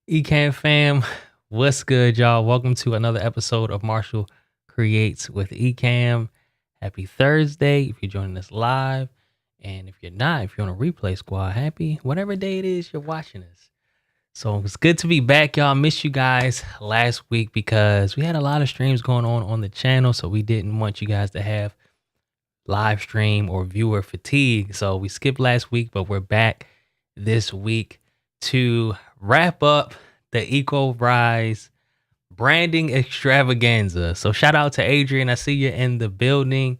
Ecamm fam, what's good, y'all? Welcome to another episode of Marshall Creates with Ecamm. Happy Thursday if you're joining us live. And if you're not, if you're on a replay squad, happy whatever day it is you're watching us. So it's good to be back, y'all. Missed you guys last week because we had a lot of streams going on the channel. So we didn't want you guys to have live stream or viewer fatigue. So we skipped last week, but we're back this week to wrap up the EcoRise branding extravaganza. So shout out to Adrian. I see you in the building.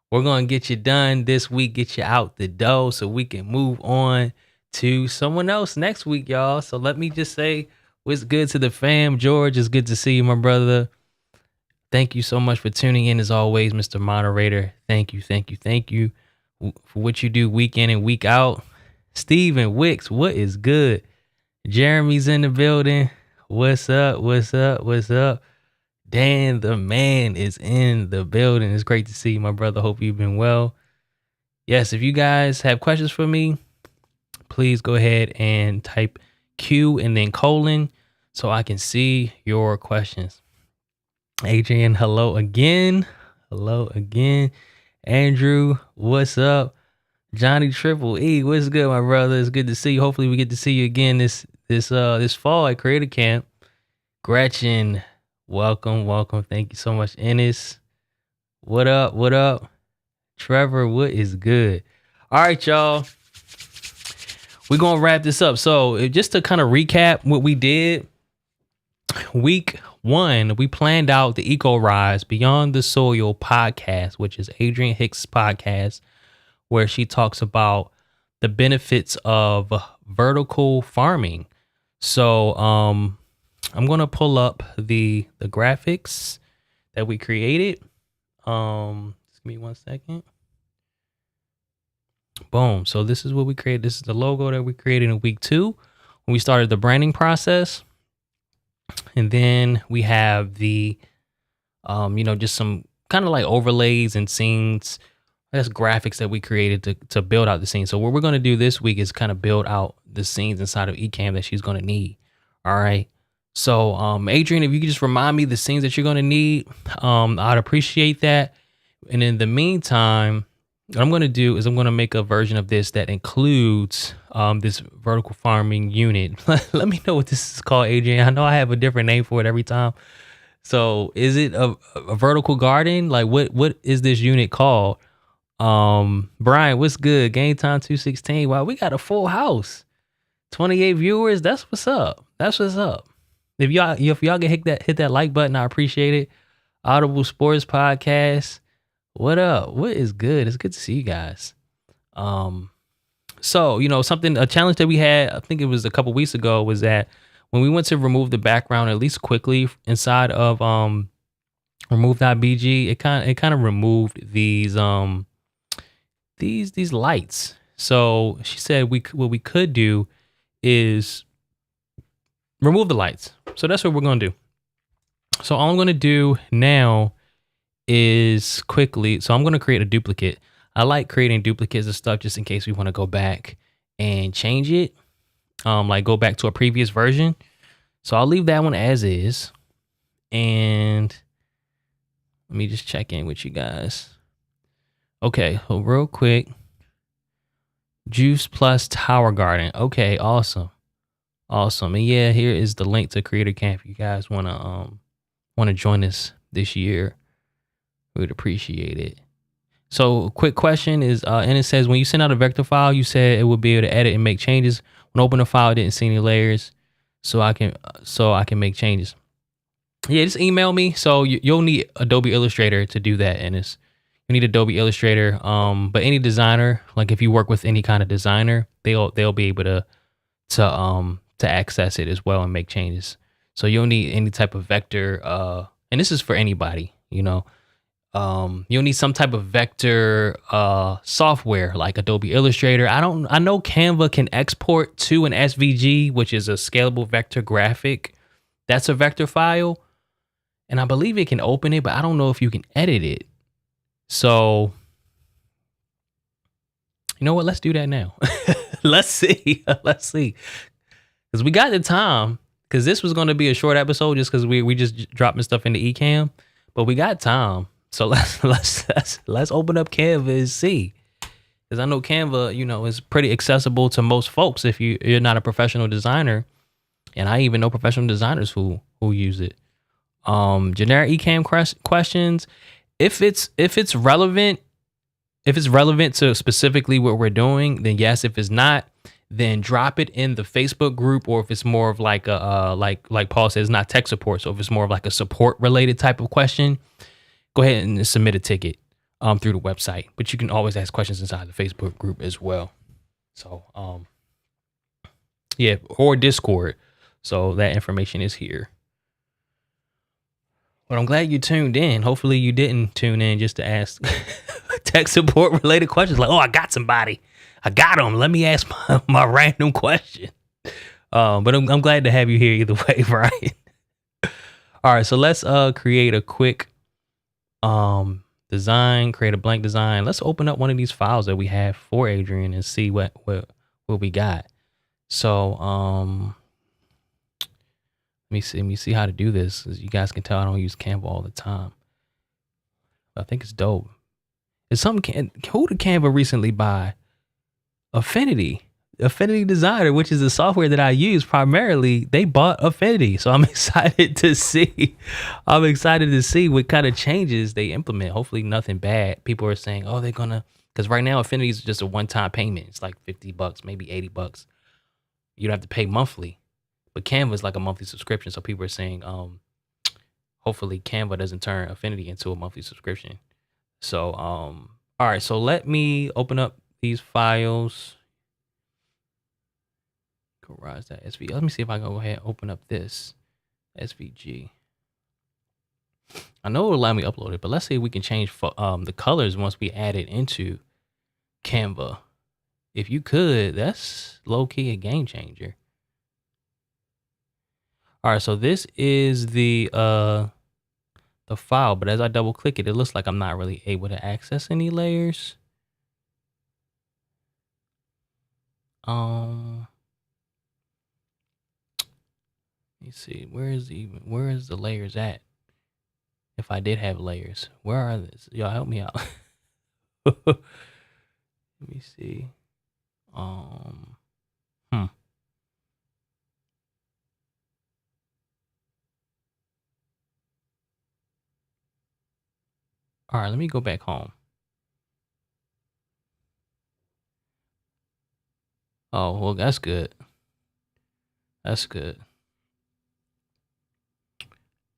We're going to get you done this week, get you out the door so we can move on to someone else next week, y'all. So let me just say what's good to the fam. George, it's good to see you, my brother. Thank you so much for tuning in as always, Mr. Moderator. Thank you for what you do week in and week out. Steven Wicks, what is good? Jeremy's in the building. What's up? Dan, the man, is in the building. It's great to see you, my brother. Hope you've been well. Yes, if you guys have questions for me, please go ahead and type Q and then colon so I can see your questions. Adrian, hello again. Andrew, what's up? Johnny Triple E, what's good, my brother? It's good to see you. Hopefully we get to see you again this fall at Creator Camp. Gretchen, welcome. Thank you so much. Ennis, what up? Trevor, what is good? All right, y'all. We're going to wrap this up. So just to kind of recap what we did, week 1, we planned out the EcoRise Beyond the Soil podcast, which is Adrian Hicks' podcast, where she talks about the benefits of vertical farming. So I'm going to pull up the graphics that we created. Just give me 1 second. Boom. So this is what we created. This is the logo that we created in week 2 when we started the branding process. And then we have the, just some kind of like overlays and scenes. That's graphics that we created to build out the scene. So what we're going to do this week is kind of build out the scenes inside of Ecamm that she's going to need. All right. So, Adrian, if you could just remind me the scenes that you're going to need, I'd appreciate that. And in the meantime, what I'm going to do is I'm going to make a version of this that includes this vertical farming unit. Let me know what this is called, Adrian. I know I have a different name for it every time. So is it a vertical garden? Like what is this unit called? Brian, what's good? Game time 216. Wow, we got a full house. 28 viewers. That's what's up. That's what's up. If y'all can hit that like button, I appreciate it. Audible Sports Podcast. What up? What is good? It's good to see you guys. So, a challenge that we had, I think it was a couple weeks ago, was that when we went to remove the background, at least quickly inside of remove.bg, it kind of removed these lights. So she said what we could do is remove the lights. So that's what we're gonna do. So all I'm gonna do now is quickly. So I'm gonna create a duplicate. I like creating duplicates of stuff just in case we want to go back and change it. Like go back to a previous version. So I'll leave that one as is. And let me just check in with you guys. Okay, so real quick. Juice plus Tower Garden. Okay, awesome. Awesome. And yeah, here is the link to Creator Camp if you guys wanna join us this year. We would appreciate it. So quick question is, and it says when you send out a vector file, you said it would be able to edit and make changes. When I open the file, I didn't see any layers, so I can make changes. Yeah, just email me. So you'll need Adobe Illustrator to do that, and you need Adobe Illustrator. But any designer, like if you work with any kind of designer, they'll be able to access it as well and make changes. So you'll need any type of vector, and this is for anybody, you'll need some type of vector software like Adobe Illustrator. I know Canva can export to an SVG, which is a scalable vector graphic. That's a vector file. And I believe it can open it, but I don't know if you can edit it. So, you know what? Let's do that now. Let's see. Let's see. Because we got the time. Because this was going to be a short episode just because we just dropping stuff into Ecamm. But we got time. So let's open up Canva and see, because I know Canva, is pretty accessible to most folks if you're not a professional designer, and I even know professional designers who use it. Generic Ecamm questions, if it's relevant to specifically what we're doing, then yes. If it's not, then drop it in the Facebook group, or if it's more of like a like Paul says, not tech support. So if it's more of like a support related type of question, go ahead and submit a ticket through the website. But you can always ask questions inside the Facebook group as well. So yeah, or Discord. So that information is here. But I'm glad you tuned in. Hopefully you didn't tune in just to ask tech support related questions. Like, oh, I got somebody. I got them. Let me ask my random question. But I'm glad to have you here either way, Brian. All right, so let's create a quick design, create a blank design. Let's open up one of these files that we have for Adrian and see what we got. So let me see how to do this. As you guys can tell, I don't use Canva all the time. I think it's dope. It's something. Who did Canva recently buy? Affinity Designer, which is the software that I use primarily. They bought Affinity, so I'm excited to see. I'm excited to see what kind of changes they implement. Hopefully, nothing bad. People are saying, "Oh, they're gonna," because right now Affinity is just a one-time payment. It's like $50, maybe $80. You don't have to pay monthly, but Canva is like a monthly subscription. So people are saying, hopefully, Canva doesn't turn Affinity into a monthly subscription. So, all right. So let me open up these files. EcoRise that SVG. Let me see if I can go ahead and open up this SVG. I know it'll allow me to upload it, but let's see if we can change the colors once we add it into Canva. If you could, that's low key a game changer. All right, so this is the file, but as I double click it, it looks like I'm not really able to access any layers. Let me see. Where is the layers at? If I did have layers, where are this? Y'all help me out. Let me see. Hmm. All right, let me go back home. Oh, well, that's good. That's good.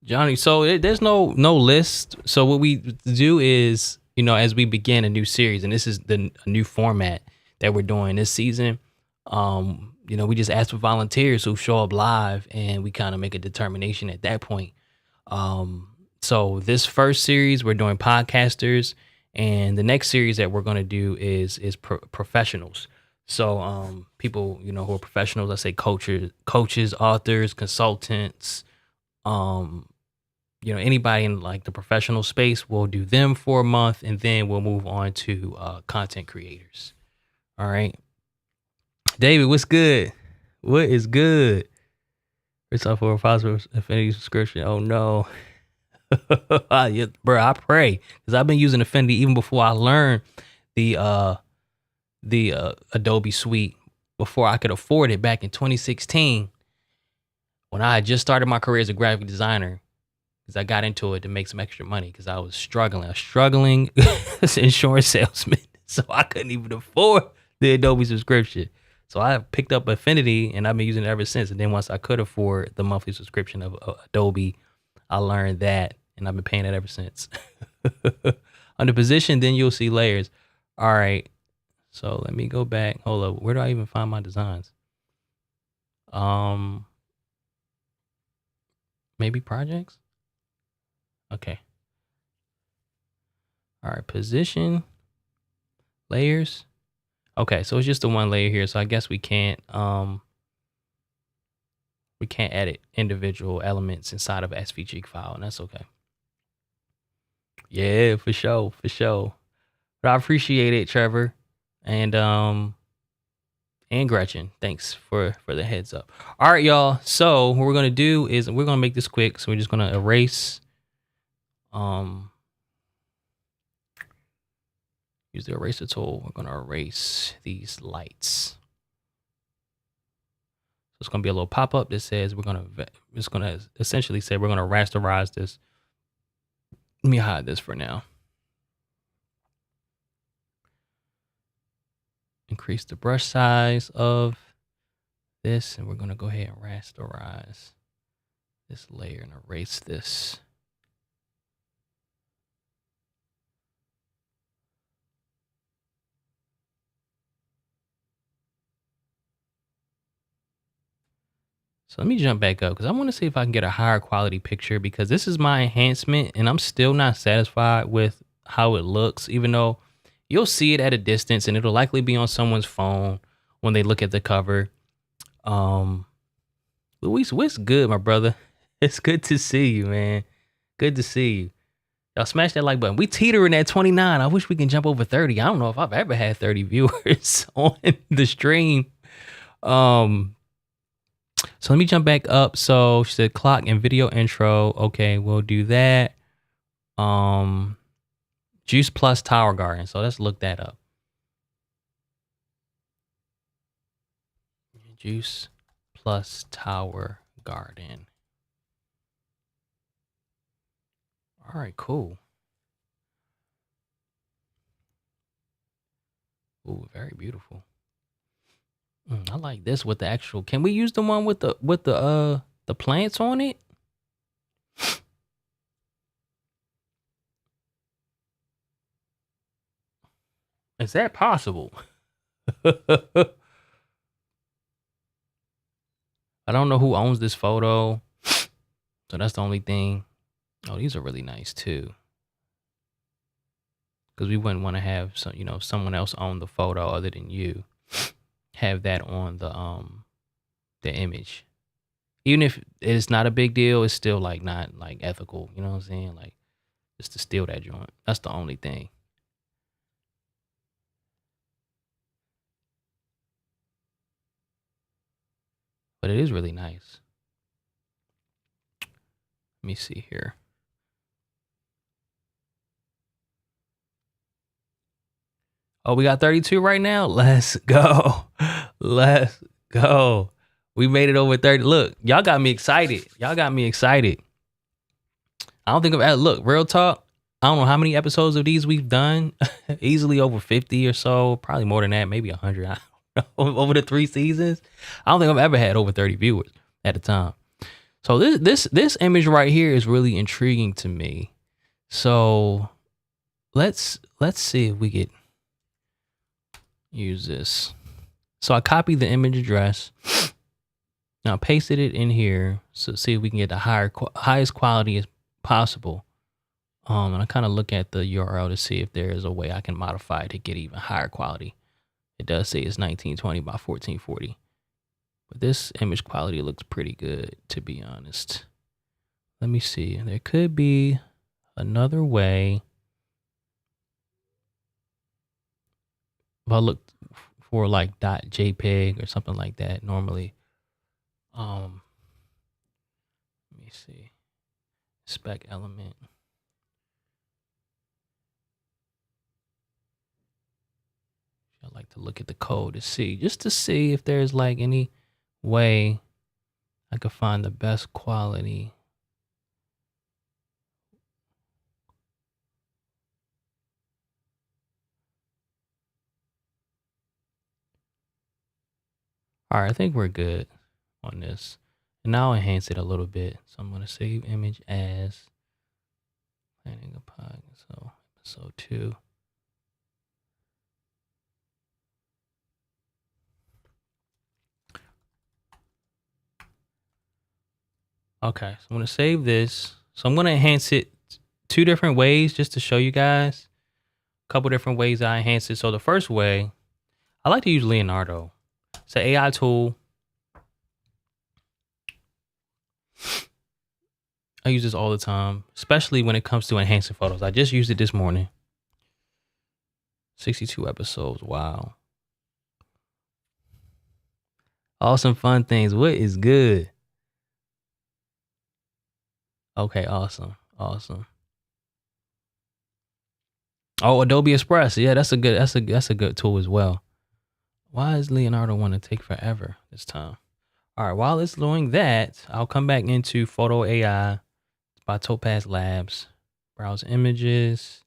Johnny, so there's no list. So what we do is, as we begin a new series, and this is a new format that we're doing this season. We just ask for volunteers who show up live, and we kind of make a determination at that point. So this first series we're doing podcasters, and the next series that we're going to do is professionals. So people who are professionals, let's say coaches, authors, consultants, anybody in like the professional space, we'll do them for a month, and then we'll move on to content creators. All right, David, what's good? What is good? It's up for a possible Affinity subscription. Oh no. Yeah, bro, I pray, because I've been using Affinity even before I learned the Adobe suite, before I could afford it back in 2016, when I had just started my career as a graphic designer, because I got into it to make some extra money, because I was struggling as an insurance salesman, so I couldn't even afford the Adobe subscription. So I picked up Affinity, and I've been using it ever since. And then once I could afford the monthly subscription of Adobe, I learned that, and I've been paying that ever since. Under position, then you'll see layers. All right, so let me go back. Hold up, where do I even find my designs? Maybe projects. Okay. All right, position, layers. Okay, so it's just the one layer here. So I guess we can't edit individual elements inside of SVG file, and that's okay. Yeah, for sure. But I appreciate it, Trevor, and Gretchen. Thanks for the heads up. All right, y'all. So what we're gonna do is we're gonna make this quick. So we're just gonna erase. Use the eraser tool. We're gonna erase these lights. So it's gonna be a little pop up that says it's gonna essentially say we're gonna rasterize this. Let me hide this for now. Increase the brush size of this, and we're gonna go ahead and rasterize this layer and erase this. So let me jump back up, because I want to see if I can get a higher quality picture, because this is my enhancement and I'm still not satisfied with how it looks, even though you'll see it at a distance and it'll likely be on someone's phone when they look at the cover. Luis, what's good, my brother? It's good to see you, man. Good to see you. Y'all smash that like button. We teetering at 29. I wish we can jump over 30. I don't know if I've ever had 30 viewers on the stream. So let me jump back up. So she said clock and video intro. Okay, we'll do that. Juice plus Tower Garden. So let's look that up. Juice plus Tower Garden. All right, cool. Ooh, very beautiful. I like this with the actual. Can we use the one with the plants on it? Is that possible? I don't know who owns this photo, so that's the only thing. Oh, these are really nice too, because we wouldn't want to have someone else own the photo other than you. Have that on the image. even if it's not a big deal, it's still like not like ethical. You know what I'm saying? Like just to steal that joint. That's the only thing. But it is really nice. Let me see here. Oh, we got 32 right now. Let's go. Let's go. We made it over 30. Look, y'all got me excited. Y'all got me excited. I don't think I've look, real talk. I don't know how many episodes of these we've done. Easily over 50 or so. Probably more than that, maybe 100. I don't know. Over the 3 seasons. I don't think I've ever had over 30 viewers at a time. So this image right here is really intriguing to me. So let's see if we could use this. So I copied the image address. Now pasted it in here. So see if we can get the highest quality as possible. And I kind of look at the URL to see if there is a way I can modify it to get even higher quality. It does say it's 1920 by 1440. But this image quality looks pretty good, to be honest. Let me see. There could be another way. If I look for like .jpeg or something like that, normally. Let me see. Spec element. I like to look at the code to see, just to see if there's like any way I could find the best quality. All right, I think we're good on this. And now I'll enhance it a little bit. So I'm going to save image as planning a pod. So episode 2. Okay, so I'm going to save this. So I'm going to enhance it 2 different ways just to show you guys a couple different ways I enhance it. So the first way, I like to use Leonardo. It's an AI tool. I use this all the time, especially when it comes to enhancing photos. I just used it this morning. 62 episodes. Wow. Awesome fun things. What is good? Okay, awesome. Awesome. Oh, Adobe Express. Yeah, that's a good tool as well. Why is Leonardo want to take forever this time? All right, while it's doing that, I'll come back into Photo AI by Topaz Labs. Browse images.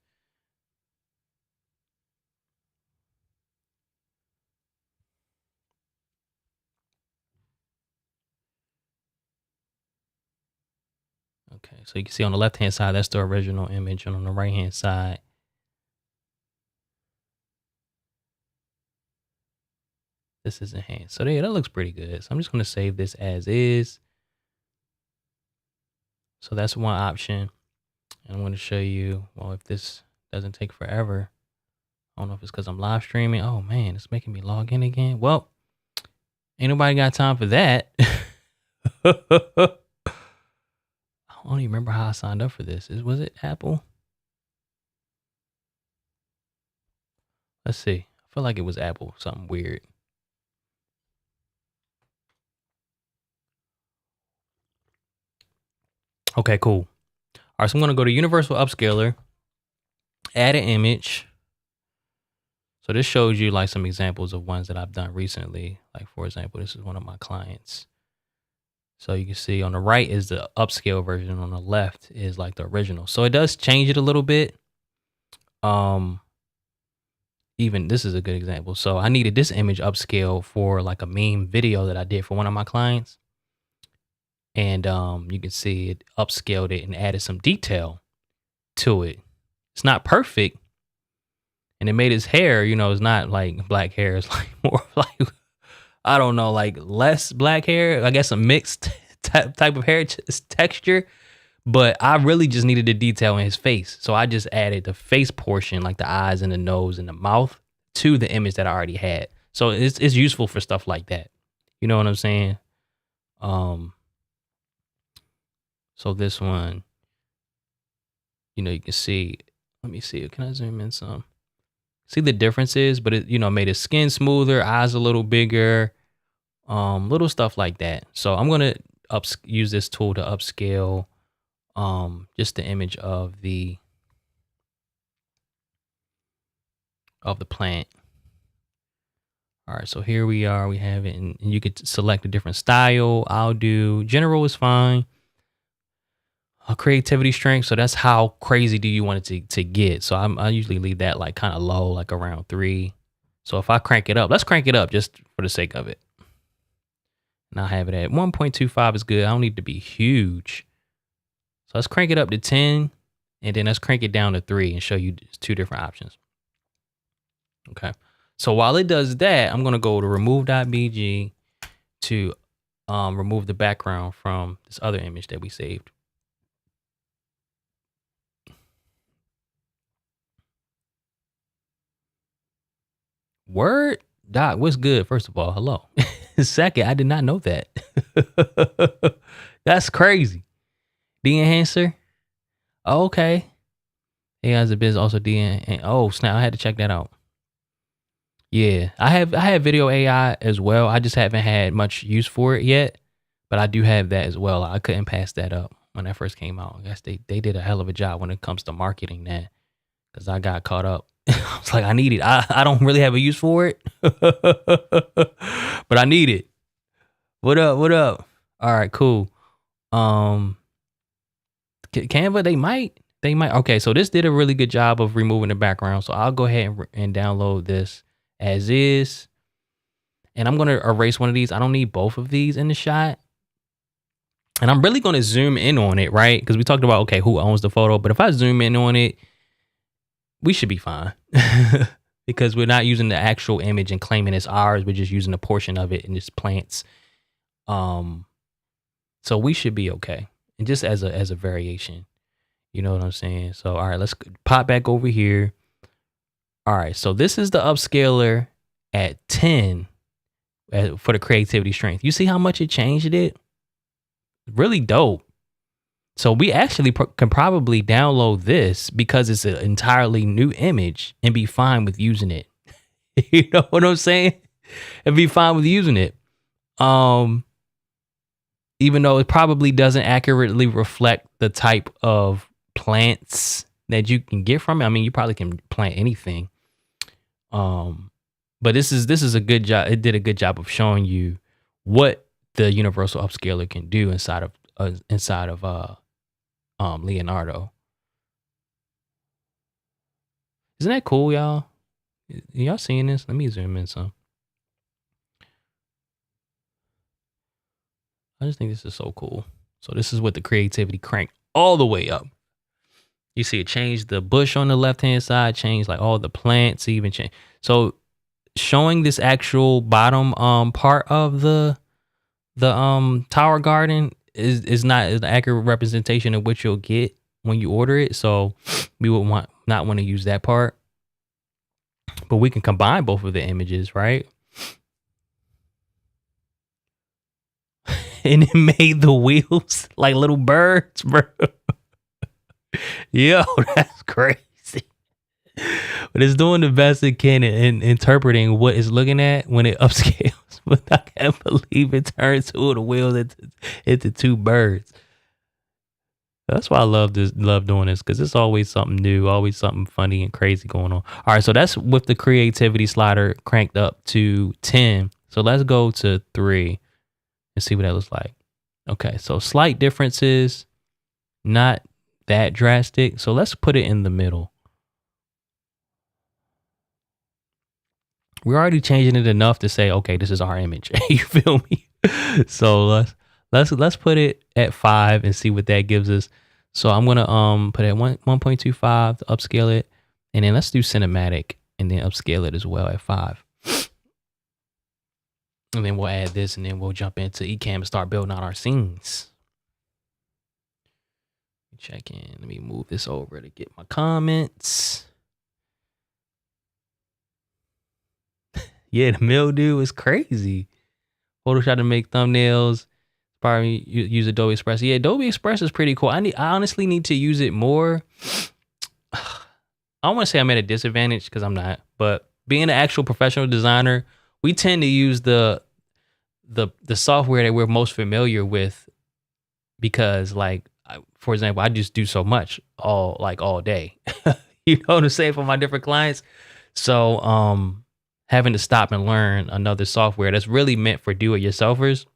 Okay, so you can see on the left-hand side, that's the original image. And on the right-hand side, this is enhanced. So yeah, that looks pretty good. So I'm just going to save this as is. So that's one option. And I'm going to show you, well, if this doesn't take forever, I don't know if it's because I'm live streaming. Oh man, it's making me log in again. Well, ain't nobody got time for that. I don't even remember how I signed up for this. Was it Apple? Let's see. I feel like it was Apple. Something weird. Okay, cool. All right, so I'm going to go to Universal Upscaler, add an image. So this shows you like some examples of ones that I've done recently. Like for example, this is one of my clients. So you can see on the right is the upscale version. On the left is like the original. So it does change it a little bit. Even this is a good example. So I needed this image upscale for like a meme video that I did for one of my clients. And you can see it upscaled it and added some detail to it. It's not perfect. And it made his hair, you know, it's not like black hair. It's like more like, I don't know, like less black hair. I guess a mixed type of hair texture. But I really just needed the detail in his face. So I just added the face portion, like the eyes and the nose and the mouth, to the image that I already had. So it's useful for stuff like that. You know what I'm saying? So this one, you can see, let me see, can I zoom in some? See the differences, but it, made his skin smoother, eyes a little bigger, little stuff like that. So I'm gonna use this tool to upscale just the image of the plant. All right, so here we are. We have it, and you could select a different style. I'll do general is fine. Creativity strength. So that's how crazy do you want it to get. So I usually leave that like kind of low, like around 3. So if I crank it up, let's crank it up just for the sake of it. And I'll have it at 1.25 is good. I don't need to be huge. So let's crank it up to 10, and then let's crank it down to 3 and show you 2 different options. Okay. So while it does that, I'm going to go to remove.bg to remove the background from this other image that we saved. Word? Doc, what's good? First of all, hello. Second, I did not know that. That's crazy. The enhancer? Oh, okay. AI as a business also oh snap, I had to check that out. Yeah, I have video AI as well. I just haven't had much use for it yet, but I do have that as well. I couldn't pass that up when that first came out. I guess they did a hell of a job when it comes to marketing that, because I got caught up. I was like, I need it. I don't really have a use for it, but I need it. What up? What up? All right, cool. Canva, they might. Okay, so this did a really good job of removing the background. So I'll go ahead and download this as is. And I'm going to erase one of these. I don't need both of these in the shot. And I'm really going to zoom in on it, right? Because we talked about, okay, who owns the photo. But if I zoom in on it, we should be fine. Because we're not using the actual image and claiming it's ours. We're just using a portion of it and just plants. So we should be okay. And just as a variation. You know what I'm saying? So, all right, let's pop back over here. All right, so this is the upscaler at 10 for the creativity strength. You see how much it changed it? Really dope. So we actually can probably download this because it's an entirely new image and be fine with using it. You know what I'm saying? And be fine with using it. Even though it probably doesn't accurately reflect the type of plants that you can get from it. I mean, you probably can plant anything. But this is a good job. It did a good job of showing you what the universal upscaler can do inside of Leonardo. Isn't that cool, y'all? Y'all seeing this? Let me zoom in some. I just think this is so cool. So this is what the creativity cranked all the way up. You see it changed the bush on the left-hand side, changed like all the plants, even change. So showing this actual bottom part of the tower garden is not an accurate representation of what you'll get when you order it. So we would not want to use that part. But we can combine both of the images, right? And it made the wheels like little birds, bro. Yo, that's crazy. But it's doing the best it can in interpreting what it's looking at when it upscales. But I can't believe it turned 2 of the wheels into 2 birds. That's why I love doing this, because it's always something new, always something funny and crazy going on. All right, so that's with the creativity slider cranked up to 10. So let's go to 3 and see what that looks like. Okay, so slight differences, not that drastic. So let's put it in the middle. We're already changing it enough to say, okay, this is our image. You feel me? So let's put it at 5 and see what that gives us. So I'm gonna put it at 1.25 to upscale it, and then let's do cinematic and then upscale it as well at 5. And then we'll add this, and then we'll jump into Ecamm and start building out our scenes. Check in. Let me move this over to get my comments. Yeah, the mildew is crazy. Photoshop to make thumbnails. Probably use Adobe Express. Yeah, Adobe Express is pretty cool. I honestly need to use it more. I don't want to say I'm at a disadvantage because I'm not, but being an actual professional designer, we tend to use the software that we're most familiar with because, like, for example, I just do so much all day. You know what I'm saying, for my different clients. So having to stop and learn another software that's really meant for do-it-yourselfers,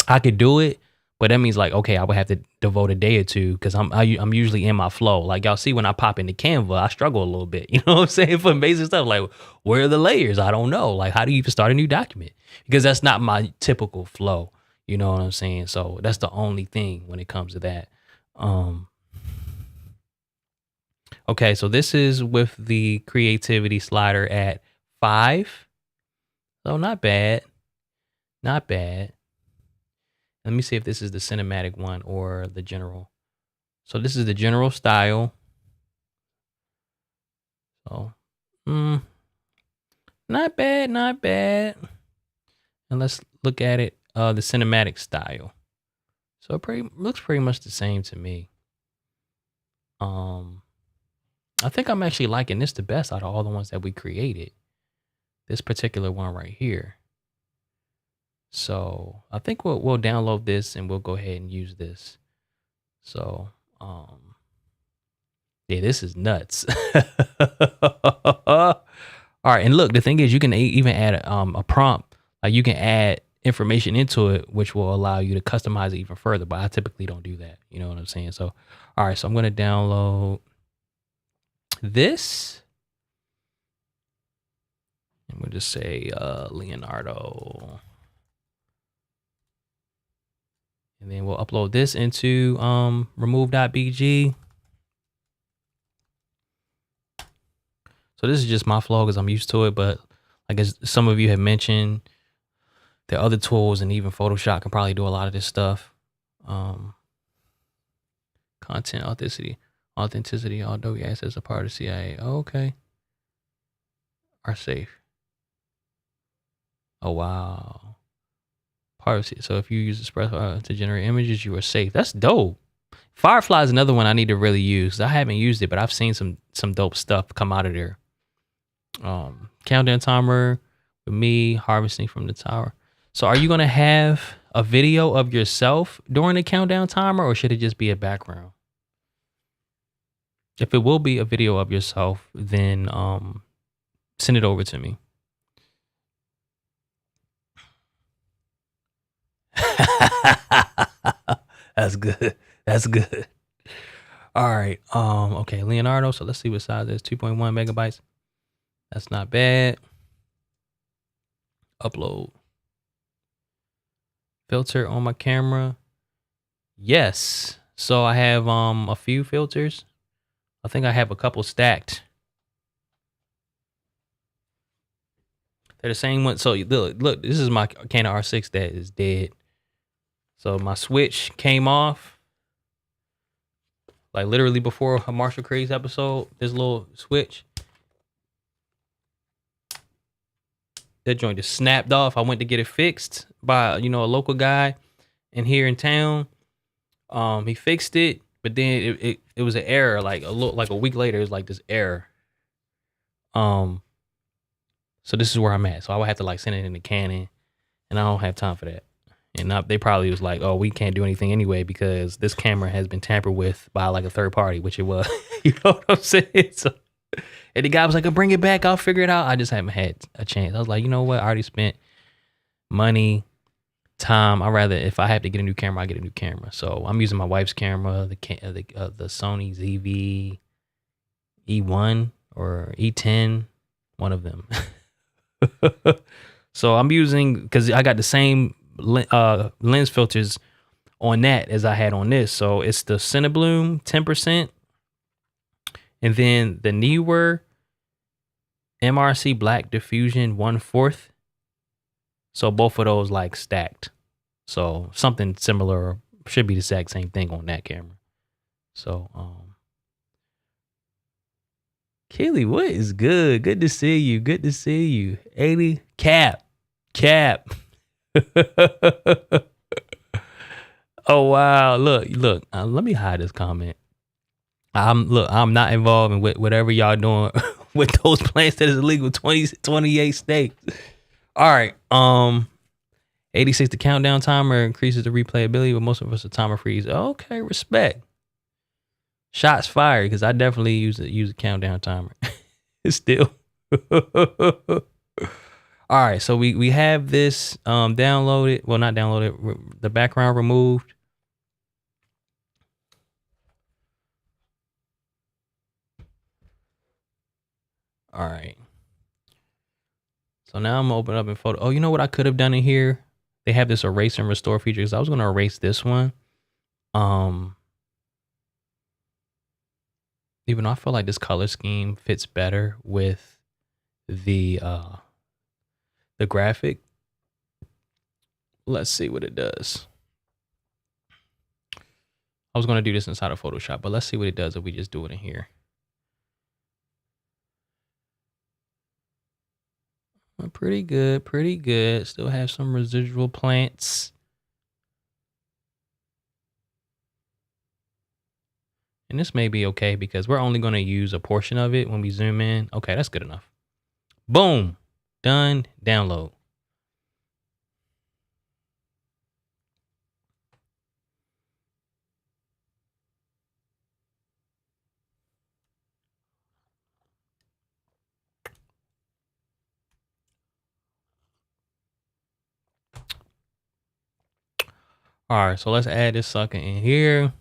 I could do it, but that means, like, okay, I would have to devote a day or two because I'm usually in my flow. Like, y'all see when I pop into Canva, I struggle a little bit. You know what I'm saying, for basic stuff. Like, where are the layers? I don't know. Like, how do you even start a new document? Because that's not my typical flow. You know what I'm saying? So that's the only thing when it comes to that. Okay, so this is with the creativity slider at 5. So not bad. Not bad. Let me see if this is the cinematic one or the general. So this is the general style. So, not bad, not bad. And let's look at it, the cinematic style. So it looks pretty much the same to me. I think I'm actually liking this the best out of all the ones that we created. This particular one right here. So I think we'll download this and we'll go ahead and use this. So yeah, this is nuts. All right, and look, the thing is, you can even add a prompt. Like, you can add information into it, which will allow you to customize it even further. But I typically don't do that. You know what I'm saying? So, all right, so I'm gonna download this, and we'll just say Leonardo, and then we'll upload this into remove.bg. So this is just my flow because I'm used to it, but I guess some of you have mentioned there are other tools, and even Photoshop can probably do a lot of this stuff. Content authenticity, Adobe assets are part of CIA. Oh, okay. Are safe. Oh, wow. Part of, so if you use Express to generate images, you are safe. That's dope. Firefly is another one I need to really use. I haven't used it, but I've seen some dope stuff come out of there. Countdown timer with me harvesting from the tower. So are you going to have a video of yourself during the countdown timer, or should it just be a background? If it will be a video of yourself, then send it over to me. That's good. That's good. All right. Okay, Leonardo. So let's see what size it is. 2.1 megabytes. That's not bad. Upload. Filter on my camera. Yes. So I have a few filters. I think I have a couple stacked. They're the same one. So look, this is my Canon R6 that is dead. So my switch came off. Like, literally before a Marshall Creates episode, this little switch, that joint just snapped off. I went to get it fixed by, a local guy in here in town. He fixed it, but then it was an error. Like a week later, it was like this error. So this is where I'm at. So I would have to, like, send it into Canon, and I don't have time for that. And they probably was like, oh, we can't do anything anyway because this camera has been tampered with by, like, a third party, which it was. You know what I'm saying? So, and the guy was like, I'll bring it back. I'll figure it out. I just haven't had a chance. I was like, you know what? I already spent money, time. I'd rather, if I have to get a new camera, I get a new camera. So I'm using my wife's camera, the Sony ZV E1 or E10, one of them. So I'm using, because I got the same lens filters on that as I had on this. So it's the Cinebloom 10%, and then the newer MRC Black Diffusion 1/4. So both of those, like, stacked. So something similar, should be the exact same thing on that camera. So Keely, what is good? Good to see you. Good to see you. 80 cap. Oh wow! Look. Let me hide this comment. I'm not involved in whatever y'all doing with those plants that is illegal. 28 states. All right. 86. The countdown timer increases the replayability, but most of us a timer freeze. Okay, respect. Shots fired because I definitely use a countdown timer. It's still. All right, so we have this downloaded. Well, not downloaded. The background removed. All right. So now I'm gonna open up in photo. Oh, you know what I could have done in here? They have this erase and restore feature. Because I was gonna erase this one. Even though I feel like this color scheme fits better with the graphic. Let's see what it does. I was gonna do this inside of Photoshop, but let's see what it does if we just do it in here. Pretty good, pretty good. Still have some residual plants. And this may be okay because we're only going to use a portion of it when we zoom in. Okay, that's good enough. Boom. Done. Download. All right, so let's add this sucker in here.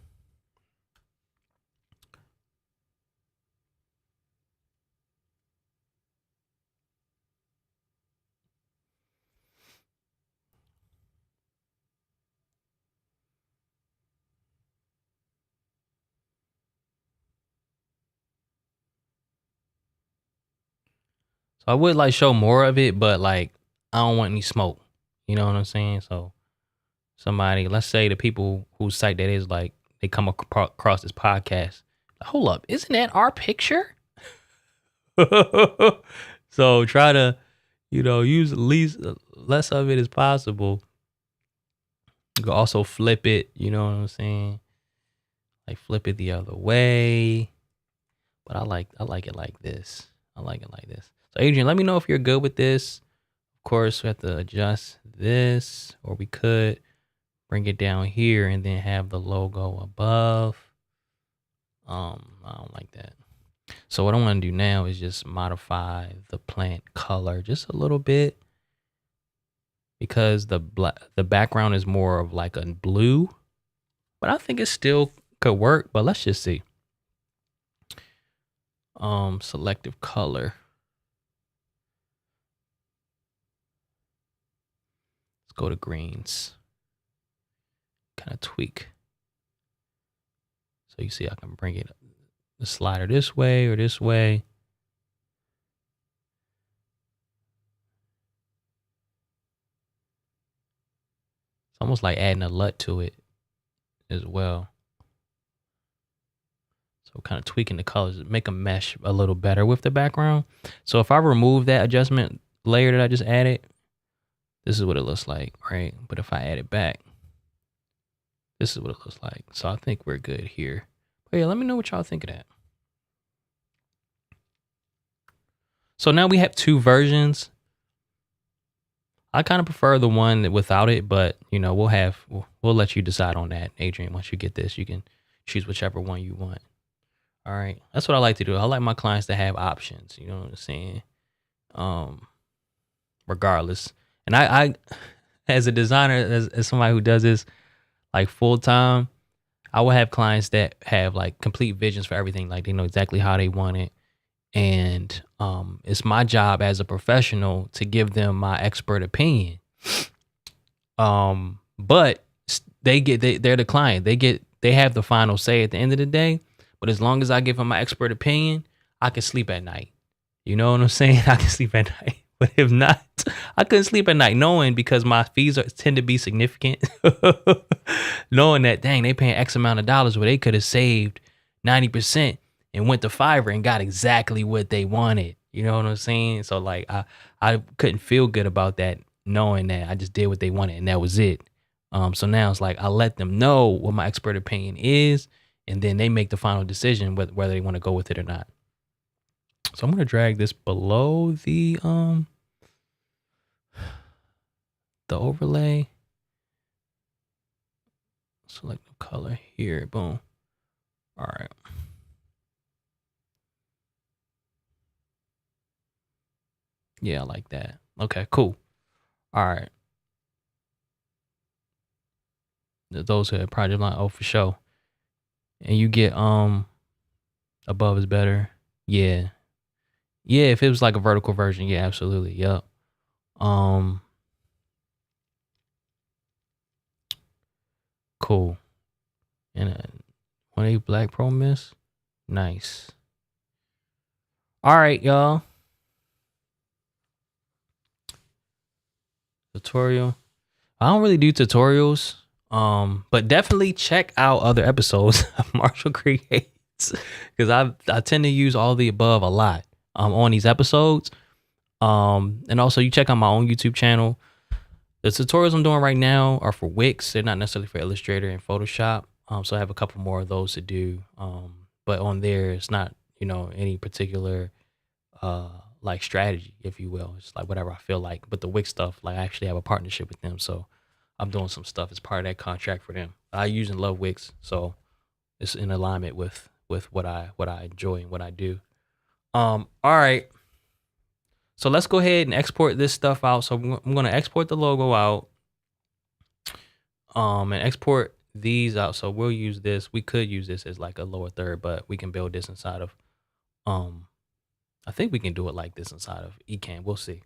So I would like show more of it, but like I don't want any smoke. You know what I'm saying? So somebody, let's say the people whose site that is, like they come across this podcast. Hold up, isn't that our picture? So try to, use less of it as possible. You can also flip it, you know what I'm saying? Like flip it the other way. But I like it like this. I like it like this. So Adrian, let me know if you're good with this. Of course, we have to adjust this, or we could bring it down here and then have the logo above. I don't like that. So what I want to do now is just modify the plant color just a little bit, because the background is more of like a blue, but I think it still could work. But let's just see. Selective color. Let's go to greens. Kind of tweak. So you see, I can bring it the slider this way or this way. It's almost like adding a LUT to it as well. So kind of tweaking the colors, make them mesh a little better with the background. So if I remove that adjustment layer that I just added, this is what it looks like, right? But if I add it back, this is what it looks like. So I think we're good here. But yeah, let me know what y'all think of that. So now we have two versions. I kind of prefer the one without it, but we'll let you decide on that, Adrian. Once you get this, you can choose whichever one you want. All right, that's what I like to do. I like my clients to have options. You know what I'm saying? Regardless, and I as a designer, as somebody who does this like full time, I will have clients that have like complete visions for everything. Like they know exactly how they want it. And it's my job as a professional to give them my expert opinion. But they're the client. They have the final say at the end of the day. But as long as I give them my expert opinion, I can sleep at night. You know what I'm saying? I can sleep at night. But if not, I couldn't sleep at night knowing, because my fees tend to be significant. Knowing that, dang, they paying X amount of dollars where they could have saved 90% and went to Fiverr and got exactly what they wanted. You know what I'm saying? So like I couldn't feel good about that, knowing that I just did what they wanted and that was it. So now it's like I let them know what my expert opinion is, and then they make the final decision whether they want to go with it or not. So I'm gonna drag this below the overlay. Select the color here. Boom. All right. Yeah, I like that. Okay, cool. All right. Those who have project line, oh for sure. And you get above is better. Yeah. Yeah, if it was like a vertical version, yeah, absolutely. Yep. Cool. And 1.8 Black Pro Mist. Nice. All right, y'all. Tutorial. I don't really do tutorials. But definitely check out other episodes of Marshall Creates. Because I tend to use all the above a lot on these episodes. And also you check out my own YouTube channel. The tutorials I'm doing right now are for Wix. They're not necessarily for Illustrator and Photoshop. So I have a couple more of those to do. But on there, it's not, any particular like strategy, if you will. It's like whatever I feel like. But the Wix stuff, like I actually have a partnership with them. So I'm doing some stuff as part of that contract for them. I use and love Wix. So it's in alignment with what I enjoy and what I do. All right. So let's go ahead and export this stuff out. So I'm going to export the logo out. And export these out. So we'll use this. We could use this as like a lower third, but we can build this inside of I think we can do it like this inside of Ecamm. We'll see.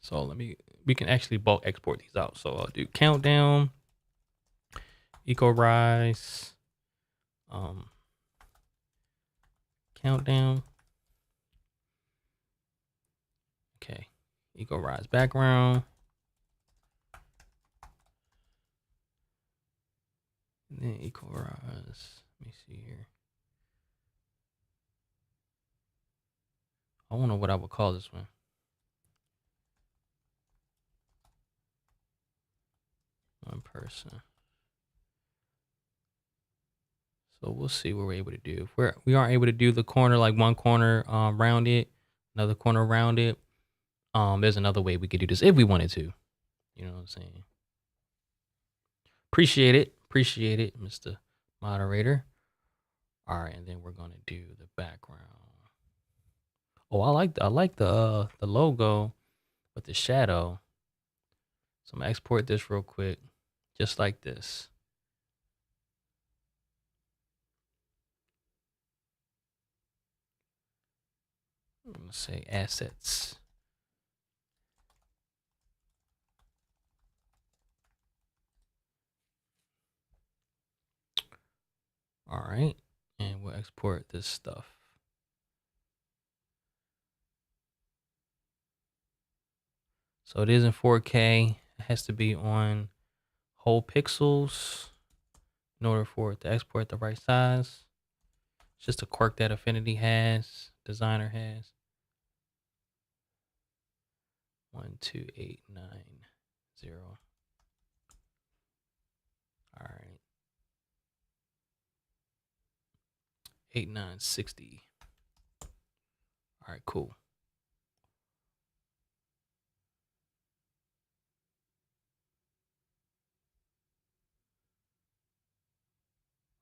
So we can actually bulk export these out. So I'll do countdown, EcoRise, countdown. Okay, EcoRise background. And then EcoRise. Let me see here. I don't know what I would call this one. One person. So we'll see what we're able to do. If we aren't able to do the corner, like one corner rounded, another corner rounded, there's another way we could do this if we wanted to. You know what I'm saying? Appreciate it, Mr. Moderator. All right, and then we're gonna do the background. Oh, I like the logo with the shadow. So I'm gonna export this real quick, just like this. I'm gonna say assets. All right, and we'll export this stuff. So it is in 4K. It has to be on whole pixels in order for it to export the right size. It's just a quirk that Affinity has, Designer has. 12890. All right. 8960. All right, cool.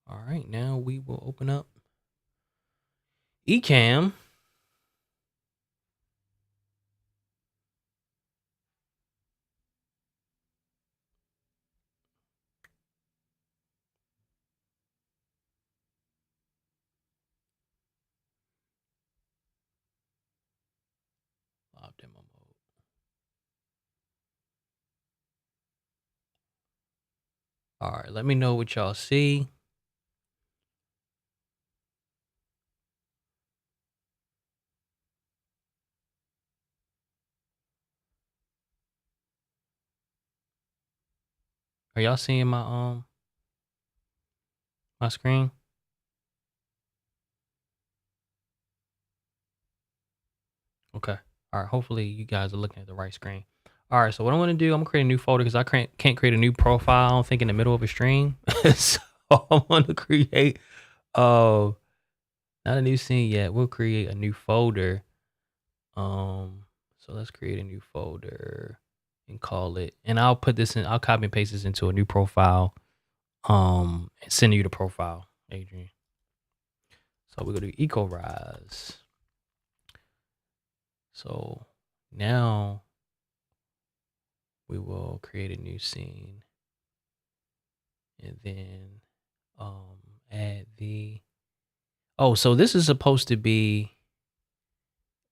All right, now we will open up Ecamm. Live demo mode. All right, let me know what y'all see. Are y'all seeing my my screen? Okay. All right, hopefully you guys are looking at the right screen. All right, so what I'm gonna do, I'm gonna create a new folder because I can't create a new profile, I don't think, in the middle of a stream. So I'm gonna create not a new scene yet. We'll create a new folder. So let's create a new folder and call it, and I'll put this in, I'll copy and paste this into a new profile. And send you the profile, Adrian. So we're gonna do EcoRise. So now we will create a new scene and then add the, oh, so this is supposed to be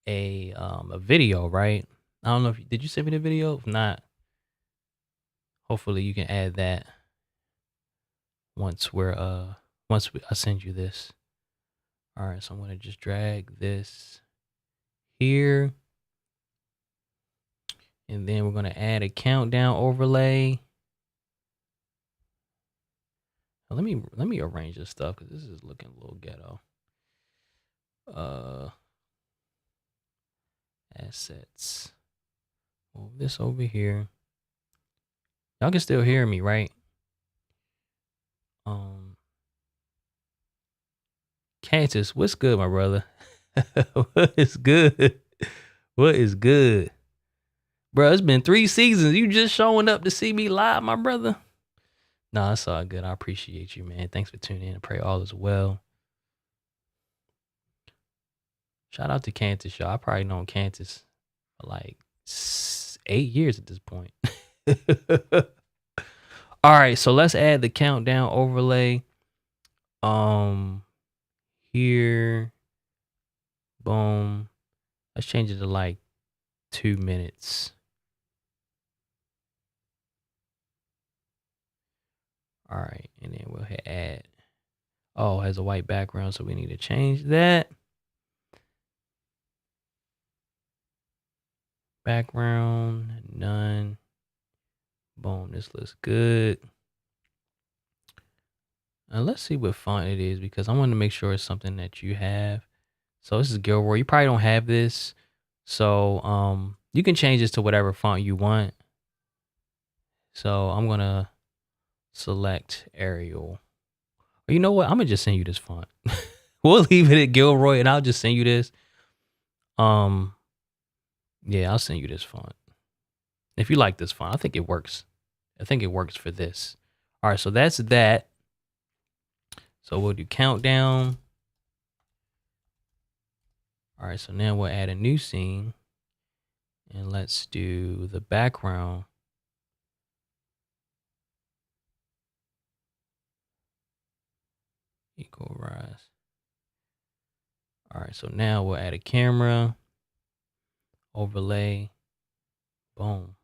a video, right? I don't know if did you send me the video? If not, hopefully you can add that once I send you this. All right, so I'm gonna just drag this here, and then we're gonna add a countdown overlay. Now, let me arrange this stuff because this is looking a little ghetto. Assets. Move this over here. Y'all can still hear me, right? Cantus, what's good, my brother? What is good? What is good? Bro, it's been 3 seasons. You just showing up to see me live, my brother? Nah, it's all good. I appreciate you, man. Thanks for tuning in. I pray all is well. Shout out to Cantus, y'all. I probably known Cantus for like 8 years at this point. All right, so let's add the countdown overlay. Here, boom. Let's change it to like 2 minutes. All right, and then we'll hit add. Oh, it has a white background, so we need to change that. Background, none. Boom, this looks good. Now let's see what font it is because I want to make sure it's something that you have. So this is Gilroy. You probably don't have this. So you can change this to whatever font you want. So I'm gonna select Arial. Or you know what? I'm gonna just send you this font. We'll leave it at Gilroy and I'll just send you this. Yeah, I'll send you this font. If you like this font, I think it works. I think it works for this. All right, so that's that. So we'll do countdown. All right, so now we'll add a new scene. And let's do the background. EcoRise. All right, so now we'll add a camera. Overlay. Boom.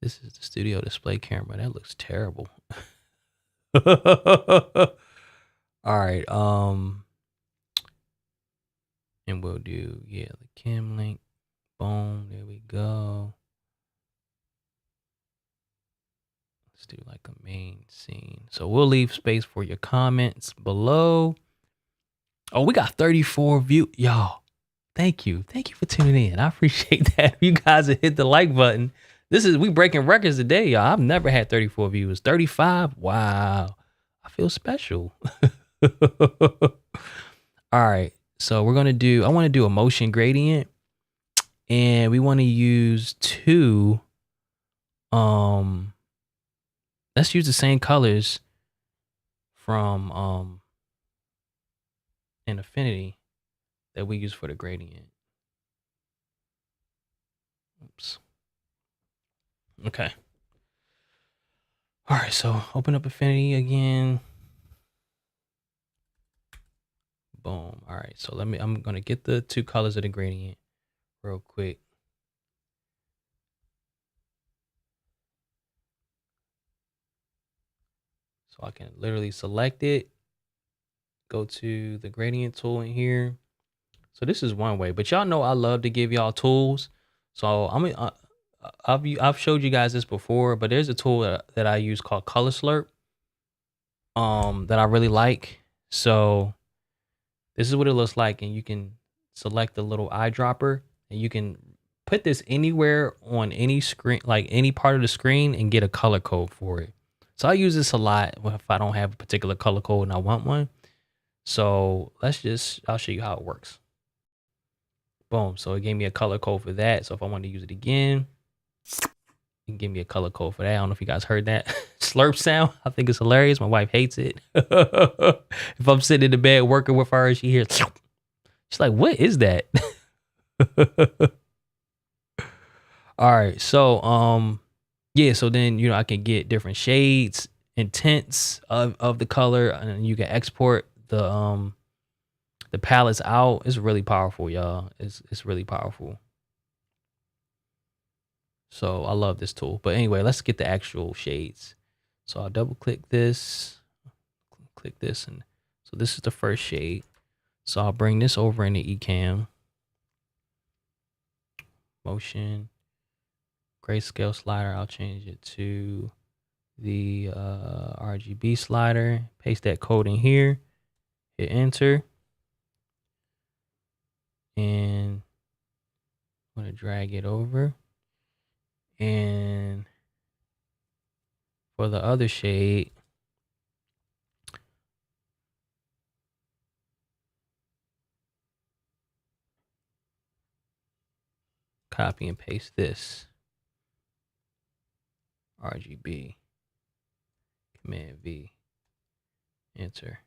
This is the studio display camera. That looks terrible. All right, and we'll do, yeah, the cam link. Boom, there we go. Let's do like a main scene. So we'll leave space for your comments below. Oh, we got 34 views. Y'all, thank you. Thank you for tuning in. I appreciate that. You guys have hit the like button. We breaking records today, y'all. I've never had 34 views. 35? Wow. I feel special. All right. So we're going to I want to do a motion gradient. And we want to use 2. Let's use the same colors from in Affinity that we use for the gradient. Oops. Okay. All right, so open up Affinity again. Boom. All right, so I'm gonna get the 2 colors of the gradient real quick. So I can literally select it, go to the gradient tool in here. So this is one way, but y'all know I love to give y'all tools. So I've showed you guys this before, but there's a tool that I use called Color Slurp that I really like. So this is what it looks like, and you can select the little eyedropper And you can put this anywhere on any screen, like any part of the screen, and get a color code for it. So I use this a lot if I don't have a particular color code and I want one. So I'll show you how it works. Boom. So it gave me a color code for that. So if I want to use it again, it can give me a color code for that. I don't know if you guys heard that slurp sound. I think it's hilarious. My wife hates it. If I'm sitting in the bed working with her and she hears, she's like, what is that? All right. So, yeah. So then, I can get different shades and tints of the color, and you can export the palettes out. It's really powerful, y'all. It's really powerful. So I love this tool. But anyway, let's get the actual shades. So I'll double click this, and so this is the first shade. So I'll bring this over into Ecamm. Motion, grayscale slider. I'll change it to the RGB slider. Paste that code in here. Hit enter. And I'm going to drag it over. And for the other shade, copy and paste this. RGB. Command V. Enter.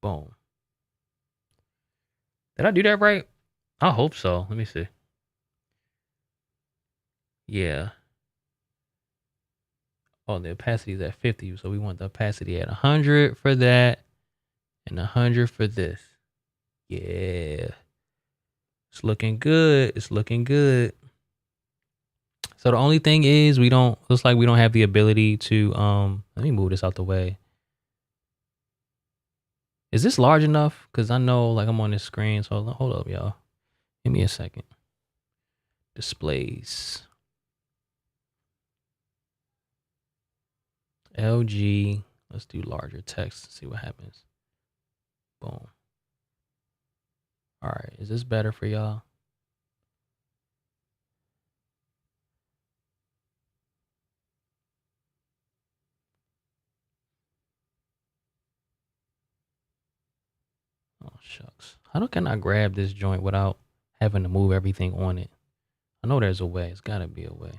Boom. Did I do that right? I hope so. Let me see. Yeah. Oh, the opacity is at 50. So we want the opacity at 100 for that and 100 for this. Yeah. It's looking good. It's looking good. So the only thing is looks like we don't have the ability to, let me move this out the way. Is this large enough? Cause I know like I'm on this screen. So hold up, y'all. Give me a second. Displays. LG. Let's do larger text. See what happens. Boom. All right. Is this better for y'all? Oh, shucks. How can I grab this joint without having to move everything on it? I know there's a way. It's got to be a way.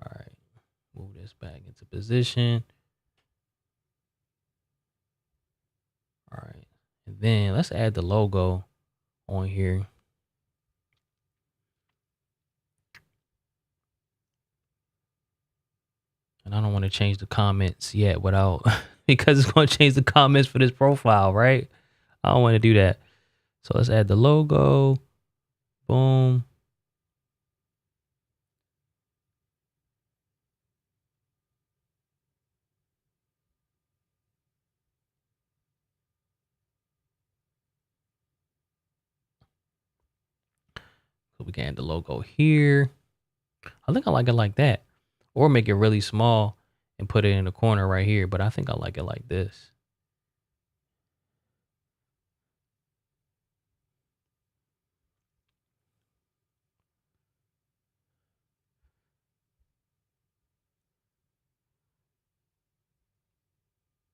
All right. Move this back into position. All right. And then let's add the logo on here. And I don't want to change the comments yet without, because it's going to change the comments for this profile, right? I don't want to do that. So let's add the logo. Boom. So we can add the logo here. I think I like it like that. Or make it really small and put it in the corner right here. But I think I like it like this.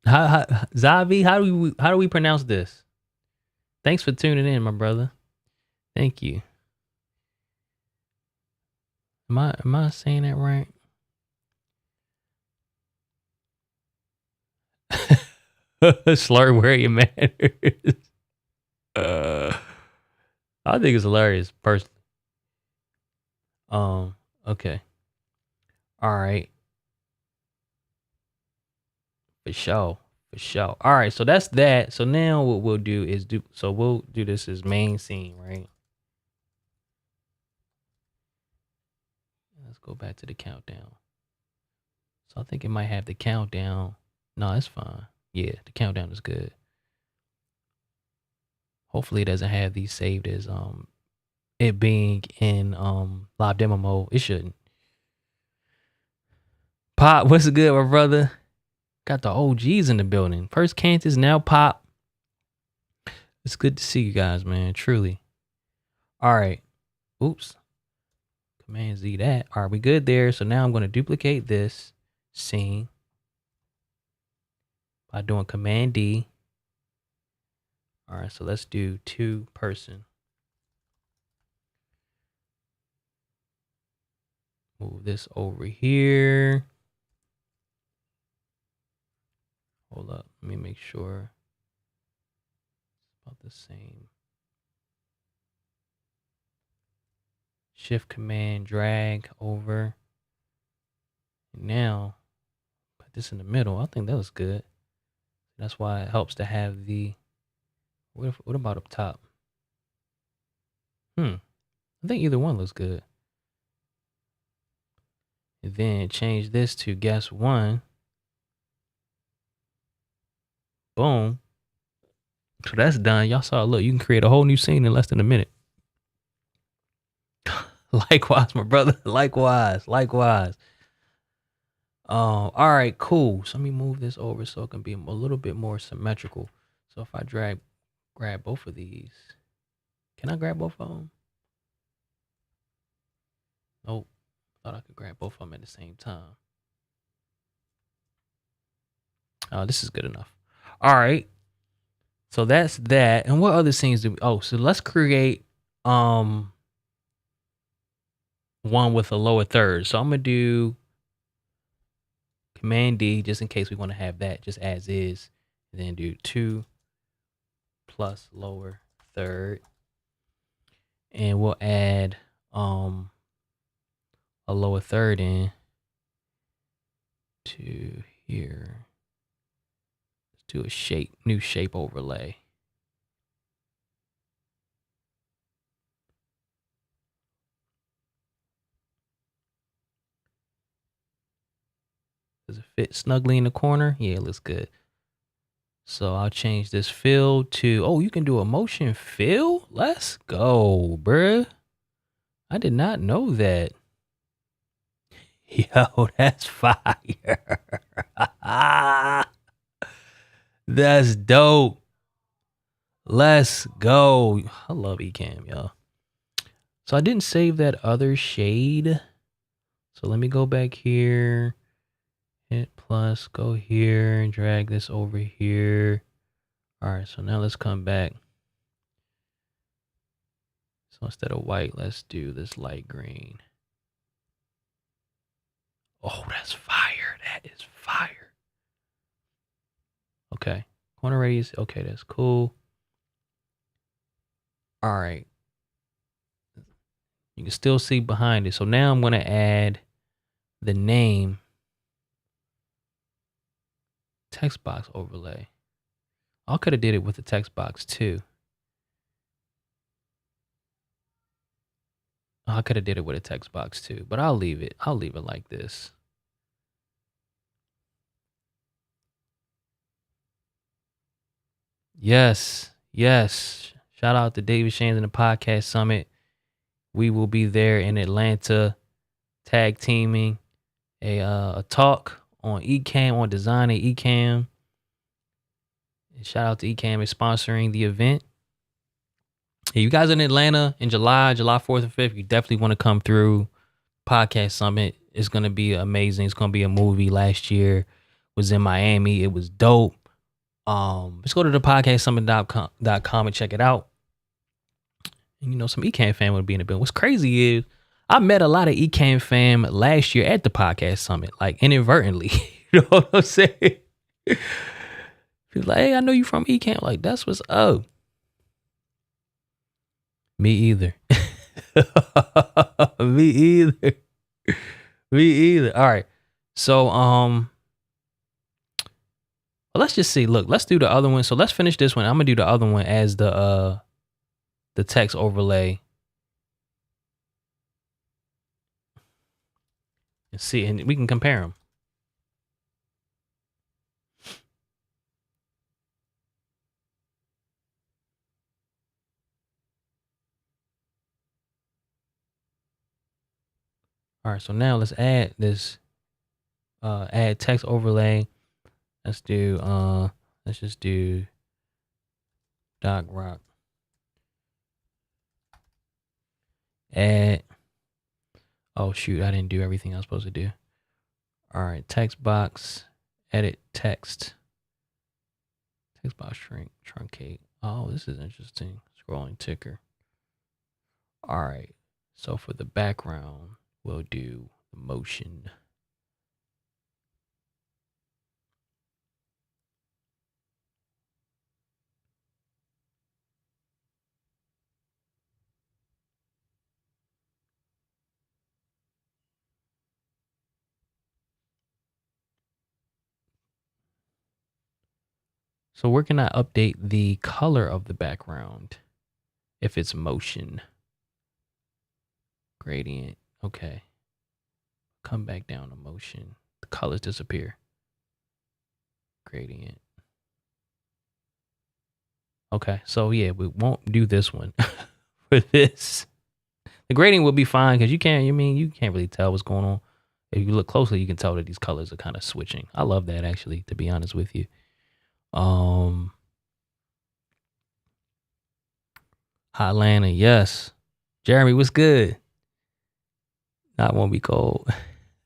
Zavi, how do we pronounce this? Thanks for tuning in, my brother. Thank you. Am I saying that right? Slur where you matters. I think it's hilarious, personally. Okay. All right. For sure. For sure. All right, so that's that. So now what we'll do is we'll do this as main scene, right? Let's go back to the countdown. So I think it might have the countdown. No, it's fine. Yeah, the countdown is good. Hopefully it doesn't have these saved as it being in live demo mode. It shouldn't. Pop, what's good, my brother? Got the OGs in the building. First Cantus, now Pop. It's good to see you guys, man. Truly. All right. Oops. Command Z that. All right, we good there. So now I'm going to duplicate this scene by doing Command D. All right, so let's do 2-person. Move this over here. Hold up. Let me make sure it's about the same. Shift Command drag over. Now, put this in the middle. I think that was good. That's why it helps to have the, what about up top? I think either one looks good. And then change this to guess one. Boom. So that's done. Y'all saw, look, you can create a whole new scene in less than a minute. Likewise, my brother. Likewise. All right, cool. So let me move this over so it can be a little bit more symmetrical. So if I grab both of these, can I grab both of them? Nope. Thought I could grab both of them at the same time. Oh, this is good enough. All right. So that's that. And what other scenes do we, so let's create one with a lower third. So I'm gonna do Command D just in case we want to have that just as is. And then do 2 plus lower third. And we'll add a lower third in to here. Let's do a new shape overlay. Does it fit snugly in the corner? Yeah, it looks good. So I'll change this fill to, you can do a motion fill? Let's go, bruh. I did not know that. Yo, that's fire. That's dope. Let's go. I love Ecamm, y'all. So I didn't save that other shade. So let me go back here. Hit plus, go here and drag this over here. All right, so now let's come back. So instead of white, let's do this light green. Oh, that's fire. That is fire. Okay. Corner radius. Okay, that's cool. All right. You can still see behind it. So now I'm going to add the name text box overlay. I could have did it with the text box too. I could have did it with a text box too, but I'll leave it. I'll leave it like this. Yes. Shout out to David Shanes and the Podcast Summit. We will be there in Atlanta, tag teaming a talk on Ecamm, on designing Ecamm. And shout out to Ecamm is sponsoring the event. If you guys are in Atlanta in July 4th and 5th, you definitely want to come through. Podcast Summit. It's going to be amazing. It's going to be a movie. Last year was in Miami. It was dope. Let's go to the podcastsummit.com and check it out. And some Ecamm fam would be in the building. What's crazy is I met a lot of Ecamm fam last year at the Podcast Summit, like inadvertently. You know what I'm saying? People like, hey, I know you from Ecamm. Like, that's what's up. Me either. Me either. All right. So, let's just see. Look, let's do the other one. So let's finish this one. I'm gonna do the other one as the text overlay. And see, and we can compare them. All right, so now let's add this add text overlay. Let's just do Doc Rock. Add. Oh shoot, I didn't do everything I was supposed to do. All right, text box, edit text. Text box shrink, truncate. Oh, this is interesting. Scrolling ticker. All right. So for the background, we'll do the motion. So where can I update the color of the background if it's motion? Gradient. Okay. Come back down to motion. The colors disappear. Gradient. Okay. So yeah, we won't do this one for this. The gradient will be fine because you can't really tell what's going on. If you look closely, you can tell that these colors are kind of switching. I love that actually, to be honest with you. Hotlanta, yes. Jeremy, what's good? Not won't be cold.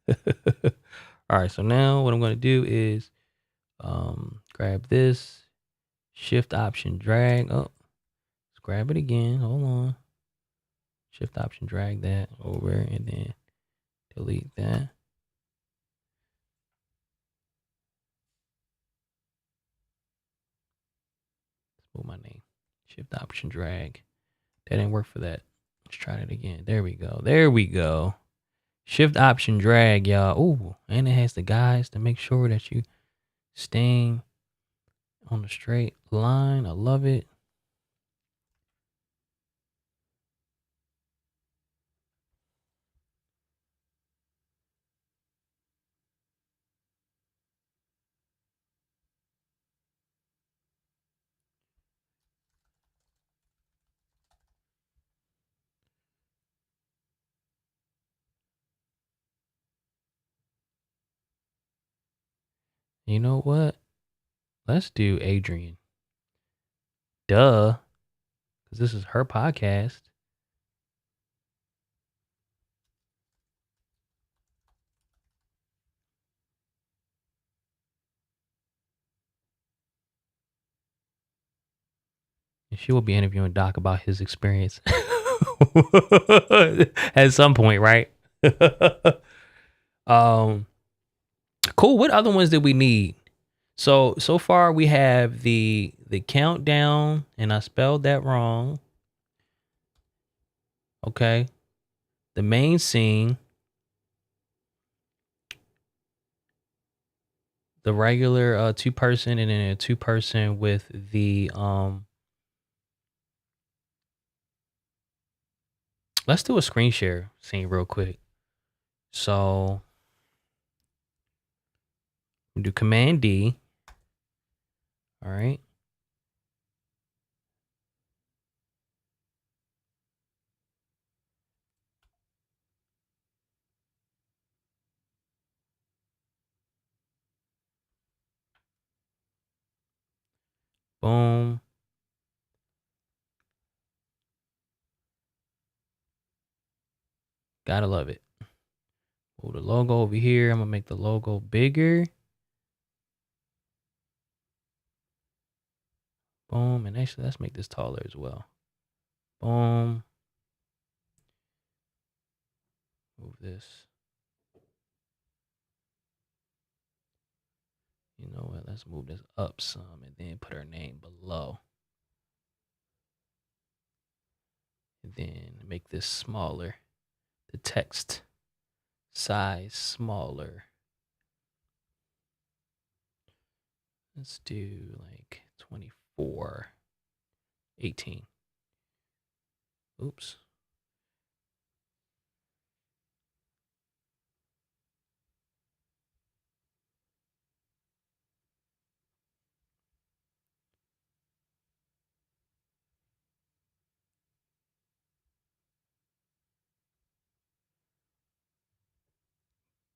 All right, so now what I'm gonna do is grab this, shift option drag. Oh, let's grab it again. Hold on. Shift option drag that over and then delete that. Let's move my name. Shift option drag. That didn't work for that. Let's try that again. There we go. There we go. Shift option drag, y'all. Ooh, and it has the guides to make sure that you staying on the straight line. I love it. You know what? Let's do Adrian. Duh. Because this is her podcast. And she will be interviewing Doc about his experience at some point, right? um, cool. What other ones did we need? So far we have the countdown, and I spelled that wrong. Okay. The main scene, the regular 2-person, and then a 2-person with the let's do a screen share scene real quick. So we do Command D. All right. Boom. Gotta love it. Move the logo over here. I'm gonna make the logo bigger. Boom. And actually, let's make this taller as well. Boom. Move this. You know what? Let's move this up some and then put her name below. And then make this smaller. The text size smaller. Let's do like 24, 18. Oops.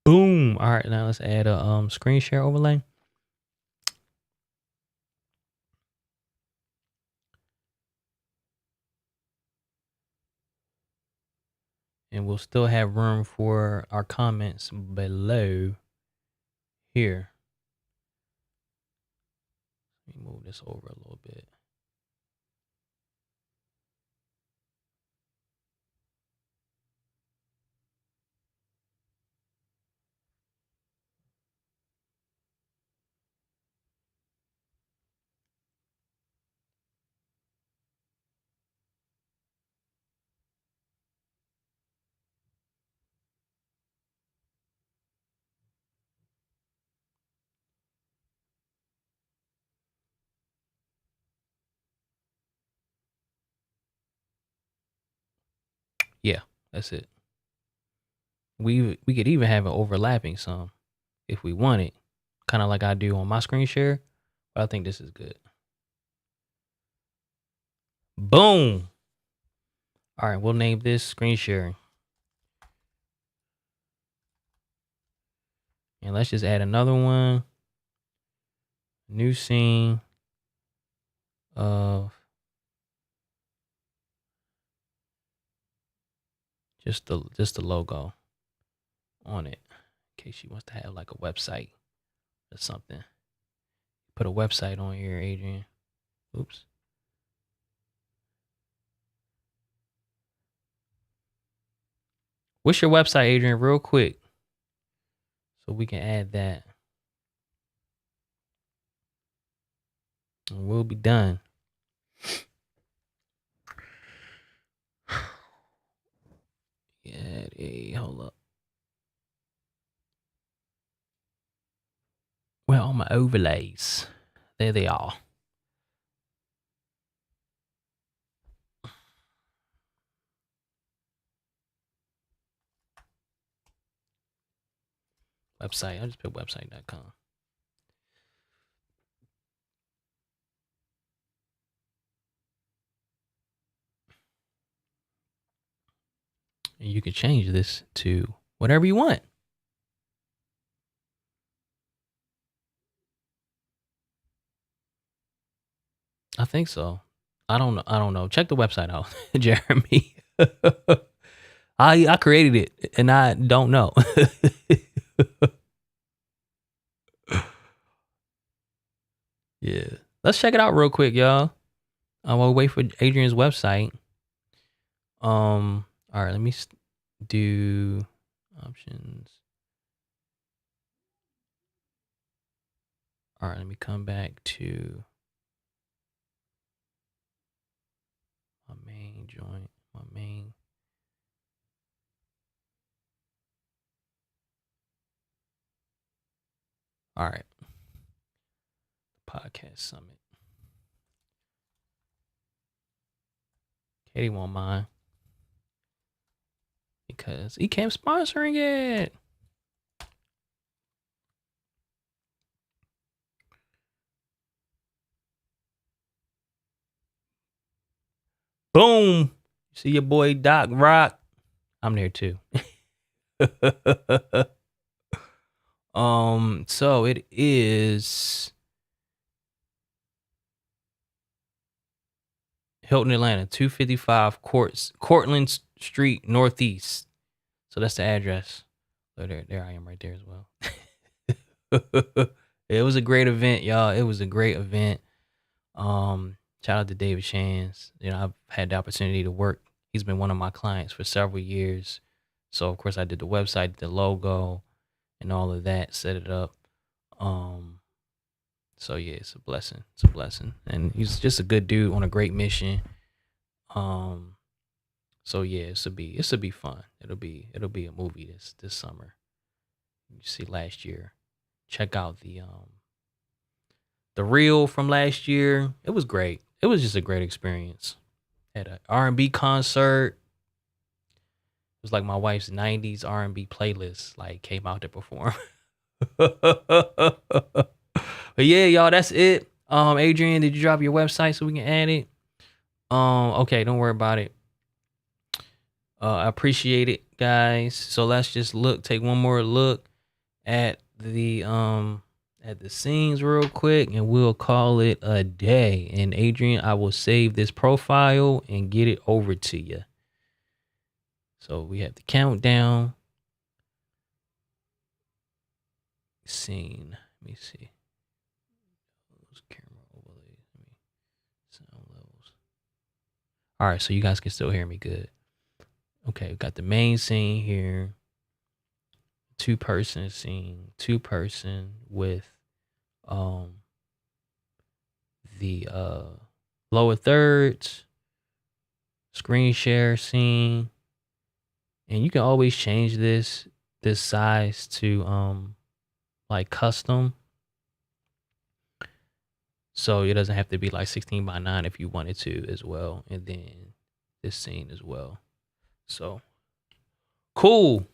Boom. All right, now let's add a screen share overlay. And we'll still have room for our comments below here. Let me move this over a little bit. Yeah, that's it. We could even have it overlapping some if we want it, kind of like I do on my screen share. But I think this is good. Boom. All right, we'll name this screen sharing. And let's just add another one. New scene of just the logo on it, in case she wants to have like a website or something. Put a website on here, Adrian. Oops. What's your website, Adrian, real quick, so we can add that. And we'll be done. Yeah, hold up. Where are my overlays? There they are. Website. I just put website.com. And you can change this to whatever you want. I think so. I don't know. Check the website out, Jeremy. I created it and I don't know. Yeah. Let's check it out real quick, y'all. I'll wait for Adrian's website. All right, let me do options. All right, let me come back to my main joint, my main. All right. Podcast Summit. Katie won't mind because Ecamm sponsoring it. Boom. See your boy Doc Rock. I'm there too. So it is Hilton, Atlanta, 255 Cortlandt Street, Northeast. So that's the address. So there I am right there as well. It was a great event, y'all. It was a great event. Shout out to David Shans. You know, I've had the opportunity to work. He's been one of my clients for several years. So of course I did the website, the logo, and all of that, set it up. So yeah, it's a blessing. It's a blessing. And he's just a good dude on a great mission. So yeah, it's to be fun. It'll be a movie this summer. You see last year. Check out the reel from last year. It was great. It was just a great experience. Had an R&B concert. It was like my wife's 90s R&B playlist like came out to perform. But yeah, y'all, that's it. Adrian, did you drop your website so we can add it? Okay, don't worry about it. I appreciate it, guys. So let's just take one more look at the scenes real quick and we'll call it a day. And Adrian, I will save this profile and get it over to you. So we have the countdown scene. Let me see. Those camera overlays. Sound levels. All right, so you guys can still hear me good. Okay, we got the main scene here. 2-person scene, 2-person with the lower thirds, screen share scene. And you can always change this size to like custom. So it doesn't have to be like 16:9 if you wanted to as well. And then this scene as well. So cool.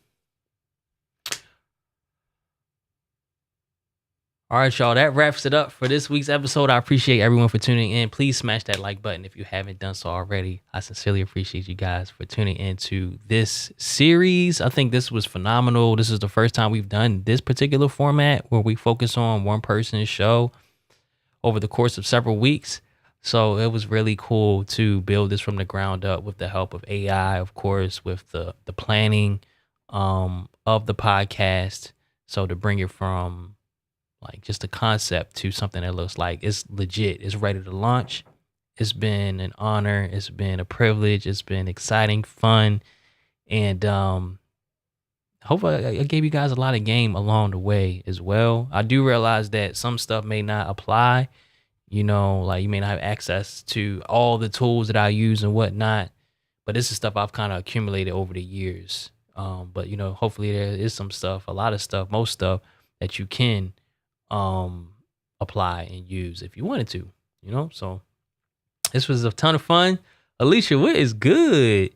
All right, y'all. That wraps it up for this week's episode. I appreciate everyone for tuning in. Please smash that like button if you haven't done so already. I sincerely appreciate you guys for tuning into this series. I think this was phenomenal. This is the first time we've done this particular format where we focus on one person's show over the course of several weeks. So it was really cool to build this from the ground up with the help of AI, of course, with the planning of the podcast. So to bring it from like just a concept to something that looks like it's legit, it's ready to launch. It's been an honor. It's been a privilege. It's been exciting, fun. And hopefully I gave you guys a lot of game along the way as well. I do realize that some stuff may not apply, like you may not have access to all the tools that I use and whatnot, but this is stuff I've kind of accumulated over the years. But hopefully there is some stuff, a lot of stuff, most stuff that you can apply and use if you wanted to, so this was a ton of fun. Alicia, what is good?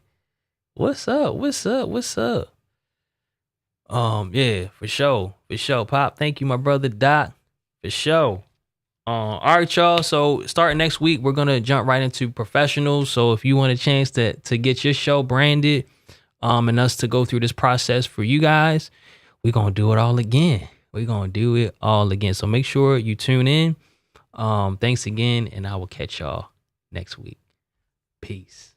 What's up? Yeah, for sure, Pop, thank you, my brother Doc, for sure. All right, y'all, so starting next week we're gonna jump right into professionals. So if you want a chance to get your show branded and us to go through this process for you guys, we're gonna do it all again. So make sure you tune in. Thanks again, and I will catch y'all next week. Peace.